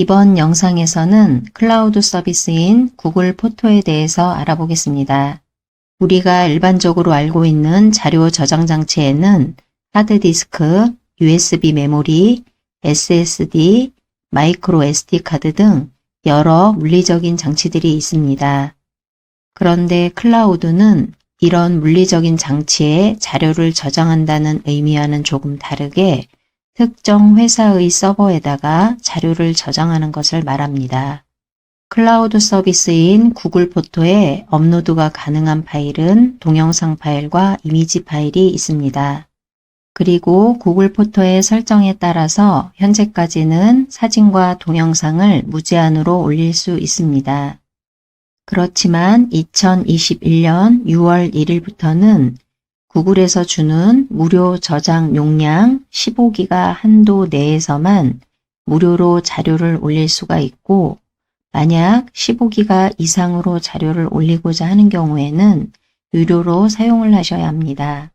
이번 영상에서는 클라우드 서비스인 구글 포토에 대해서 알아보겠습니다. 우리가 일반적으로 알고 있는 자료 저장 장치에는 하드디스크, USB 메모리, SSD, 마이크로 SD 카드 등 여러 물리적인 장치들이 있습니다. 그런데 클라우드는 이런 물리적인 장치에 자료를 저장한다는 의미와는 조금 다르게 특정 회사의 서버에다가 자료를 저장하는 것을 말합니다. 클라우드 서비스인 구글 포토에 업로드가 가능한 파일은 동영상 파일과 이미지 파일이 있습니다. 그리고 구글 포토의 설정에 따라서 현재까지는 사진과 동영상을 무제한으로 올릴 수 있습니다. 그렇지만 2021년 6월 1일부터는 구글에서 주는 무료 저장 용량 15기가 한도 내에서만 무료로 자료를 올릴 수가 있고, 만약 15기가 이상으로 자료를 올리고자 하는 경우에는 유료로 사용을 하셔야 합니다.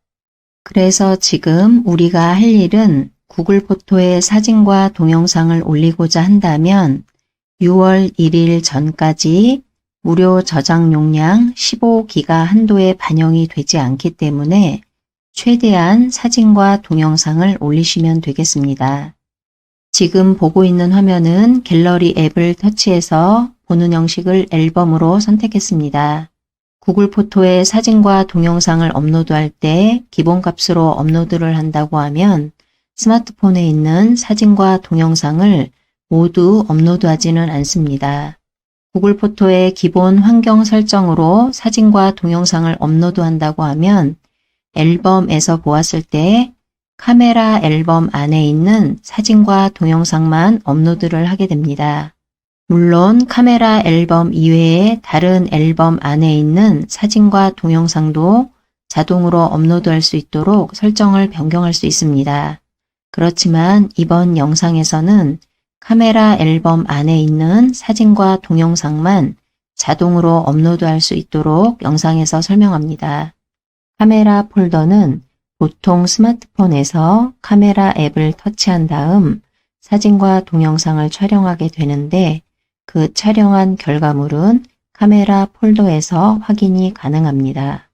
그래서 지금 우리가 할 일은 구글 포토에 사진과 동영상을 올리고자 한다면 6월 1일 전까지 무료 저장 용량 15기가 한도에 반영이 되지 않기 때문에 최대한 사진과 동영상을 올리시면 되겠습니다. 지금 보고 있는 화면은 갤러리 앱을 터치해서 보는 형식을 앨범으로 선택했습니다. 구글 포토에 사진과 동영상을 업로드할 때 기본값으로 업로드를 한다고 하면 스마트폰에 있는 사진과 동영상을 모두 업로드하지는 않습니다. 구글 포토의 기본 환경 설정으로 사진과 동영상을 업로드한다고 하면 앨범에서 보았을 때 카메라 앨범 안에 있는 사진과 동영상만 업로드를 하게 됩니다. 물론 카메라 앨범 이외에 다른 앨범 안에 있는 사진과 동영상도 자동으로 업로드할 수 있도록 설정을 변경할 수 있습니다. 그렇지만 이번 영상에서는 카메라 앨범 안에 있는 사진과 동영상만 자동으로 업로드할 수 있도록 영상에서 설명합니다. 카메라 폴더는 보통 스마트폰에서 카메라 앱을 터치한 다음 사진과 동영상을 촬영하게 되는데 그 촬영한 결과물은 카메라 폴더에서 확인이 가능합니다.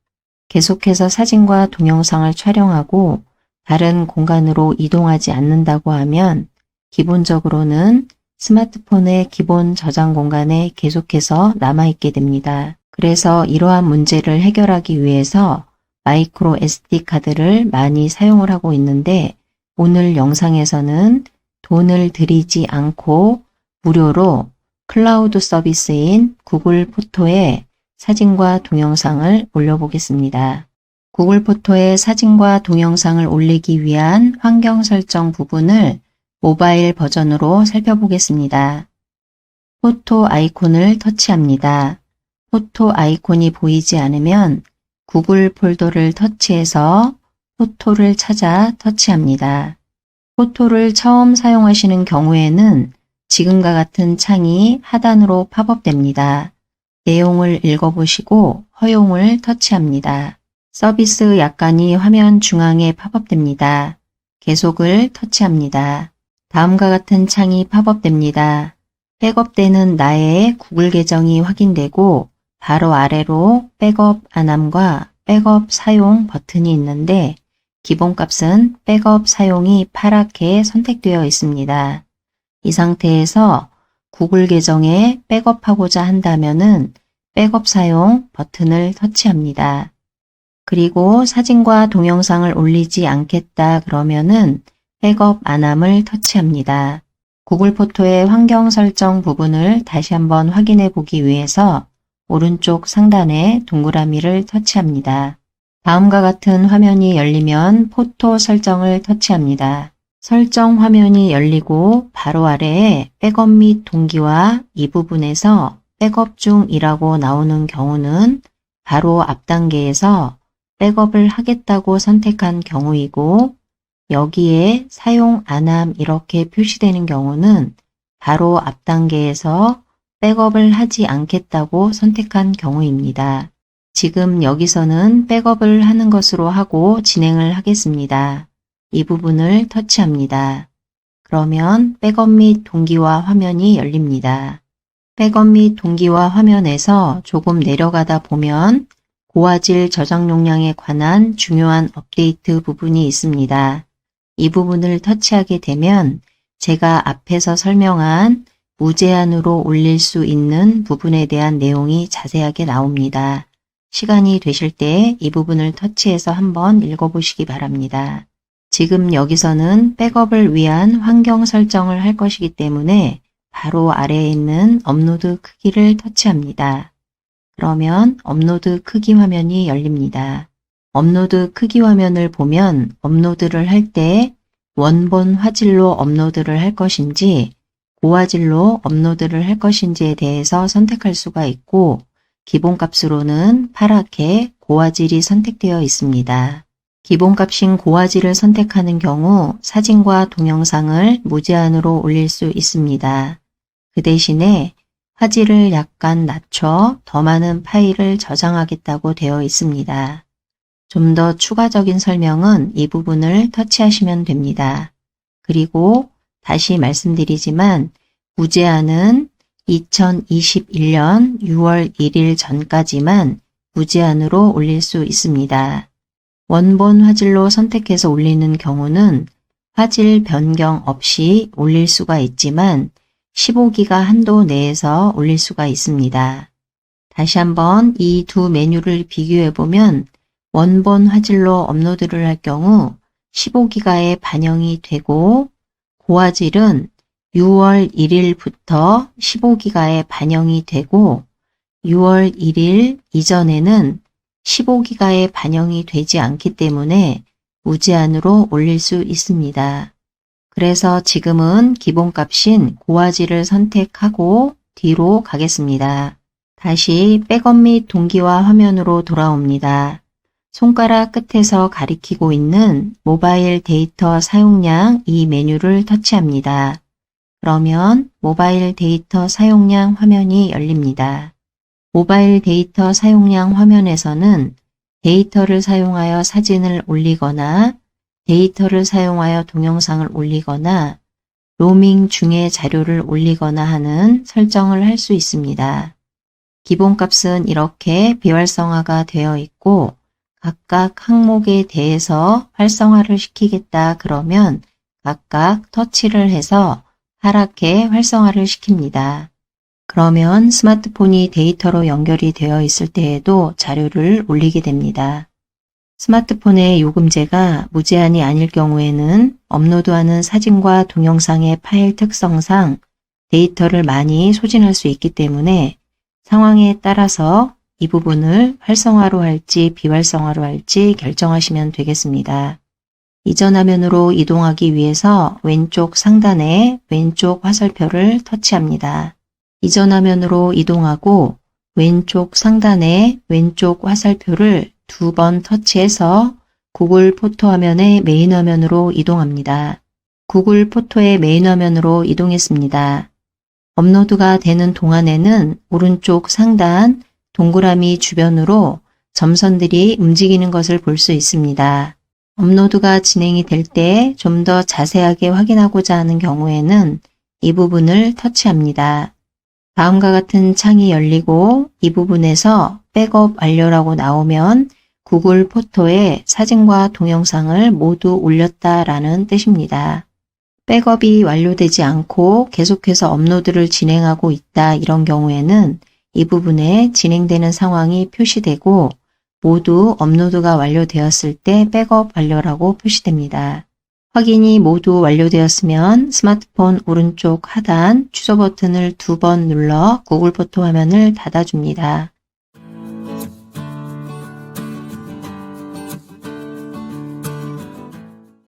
계속해서 사진과 동영상을 촬영하고 다른 공간으로 이동하지 않는다고 하면 기본적으로는 스마트폰의 기본 저장 공간에 계속해서 남아있게 됩니다. 그래서 이러한 문제를 해결하기 위해서 마이크로 SD 카드를 많이 사용을 하고 있는데 오늘 영상에서는 돈을 들이지 않고 무료로 클라우드 서비스인 구글 포토에 사진과 동영상을 올려보겠습니다. 구글 포토에 사진과 동영상을 올리기 위한 환경 설정 부분을 모바일 버전으로 살펴보겠습니다. 포토 아이콘을 터치합니다. 포토 아이콘이 보이지 않으면 구글 폴더를 터치해서 포토를 찾아 터치합니다. 포토를 처음 사용하시는 경우에는 지금과 같은 창이 하단으로 팝업됩니다. 내용을 읽어보시고 허용을 터치합니다. 서비스 약관이 화면 중앙에 팝업됩니다. 계속을 터치합니다. 다음과 같은 창이 팝업됩니다. 백업되는 나의 구글 계정이 확인되고 바로 아래로 백업 안함과 백업 사용 버튼이 있는데 기본값은 백업 사용이 파랗게 선택되어 있습니다. 이 상태에서 구글 계정에 백업하고자 한다면은 백업 사용 버튼을 터치합니다. 그리고 사진과 동영상을 올리지 않겠다 그러면은 백업 안함을 터치합니다. 구글 포토의 환경 설정 부분을 다시 한번 확인해 보기 위해서 오른쪽 상단에 동그라미를 터치합니다. 다음과 같은 화면이 열리면 포토 설정을 터치합니다. 설정 화면이 열리고 바로 아래에 백업 및 동기화 이 부분에서 백업 중이라고 나오는 경우는 바로 앞 단계에서 백업을 하겠다고 선택한 경우이고 여기에 사용 안함 이렇게 표시되는 경우는 바로 앞 단계에서 백업을 하지 않겠다고 선택한 경우입니다. 지금 여기서는 백업을 하는 것으로 하고 진행을 하겠습니다. 이 부분을 터치합니다. 그러면 백업 및 동기화 화면이 열립니다. 백업 및 동기화 화면에서 조금 내려가다 보면 고화질 저장 용량에 관한 중요한 업데이트 부분이 있습니다. 이 부분을 터치하게 되면 제가 앞에서 설명한 무제한으로 올릴 수 있는 부분에 대한 내용이 자세하게 나옵니다. 시간이 되실 때 이 부분을 터치해서 한번 읽어보시기 바랍니다. 지금 여기서는 백업을 위한 환경 설정을 할 것이기 때문에 바로 아래에 있는 업로드 크기를 터치합니다. 그러면 업로드 크기 화면이 열립니다. 업로드 크기 화면을 보면 업로드를 할 때 원본 화질로 업로드를 할 것인지 고화질로 업로드를 할 것인지에 대해서 선택할 수가 있고 기본값으로는 파랗게 고화질이 선택되어 있습니다. 기본값인 고화질을 선택하는 경우 사진과 동영상을 무제한으로 올릴 수 있습니다. 그 대신에 화질을 약간 낮춰 더 많은 파일을 저장하겠다고 되어 있습니다. 좀 더 추가적인 설명은 이 부분을 터치하시면 됩니다. 그리고 다시 말씀드리지만 무제한은 2021년 6월 1일 전까지만 무제한으로 올릴 수 있습니다. 원본 화질로 선택해서 올리는 경우는 화질 변경 없이 올릴 수가 있지만 15기가 한도 내에서 올릴 수가 있습니다. 다시 한번 이 두 메뉴를 비교해 보면 원본 화질로 업로드를 할 경우 15기가에 반영이 되고 고화질은 6월 1일부터 15기가에 반영이 되고 6월 1일 이전에는 15기가에 반영이 되지 않기 때문에 무제한으로 올릴 수 있습니다. 그래서 지금은 기본값인 고화질을 선택하고 뒤로 가겠습니다. 다시 백업 및 동기화 화면으로 돌아옵니다. 손가락 끝에서 가리키고 있는 모바일 데이터 사용량 이 메뉴를 터치합니다. 그러면 모바일 데이터 사용량 화면이 열립니다. 모바일 데이터 사용량 화면에서는 데이터를 사용하여 사진을 올리거나 데이터를 사용하여 동영상을 올리거나 로밍 중에 자료를 올리거나 하는 설정을 할 수 있습니다. 기본값은 이렇게 비활성화가 되어 있고 각각 항목에 대해서 활성화를 시키겠다 그러면 각각 터치를 해서 파랗게 활성화를 시킵니다. 그러면 스마트폰이 데이터로 연결이 되어 있을 때에도 자료를 올리게 됩니다. 스마트폰의 요금제가 무제한이 아닐 경우에는 업로드하는 사진과 동영상의 파일 특성상 데이터를 많이 소진할 수 있기 때문에 상황에 따라서 이 부분을 활성화로 할지 비활성화로 할지 결정하시면 되겠습니다. 이전 화면으로 이동하기 위해서 왼쪽 상단에 왼쪽 화살표를 터치합니다. 이전 화면으로 이동하고 왼쪽 상단에 왼쪽 화살표를 2번 터치해서 구글 포토 화면의 메인 화면으로 이동합니다. 구글 포토의 메인 화면으로 이동했습니다. 업로드가 되는 동안에는 오른쪽 상단 동그라미 주변으로 점선들이 움직이는 것을 볼 수 있습니다. 업로드가 진행이 될 때 좀 더 자세하게 확인하고자 하는 경우에는 이 부분을 터치합니다. 다음과 같은 창이 열리고 이 부분에서 백업 완료라고 나오면 구글 포토에 사진과 동영상을 모두 올렸다라는 뜻입니다. 백업이 완료되지 않고 계속해서 업로드를 진행하고 있다 이런 경우에는 이 부분에 진행되는 상황이 표시되고 모두 업로드가 완료되었을 때 백업 완료라고 표시됩니다. 확인이 모두 완료되었으면 스마트폰 오른쪽 하단 취소 버튼을 2번 눌러 구글 포토 화면을 닫아줍니다.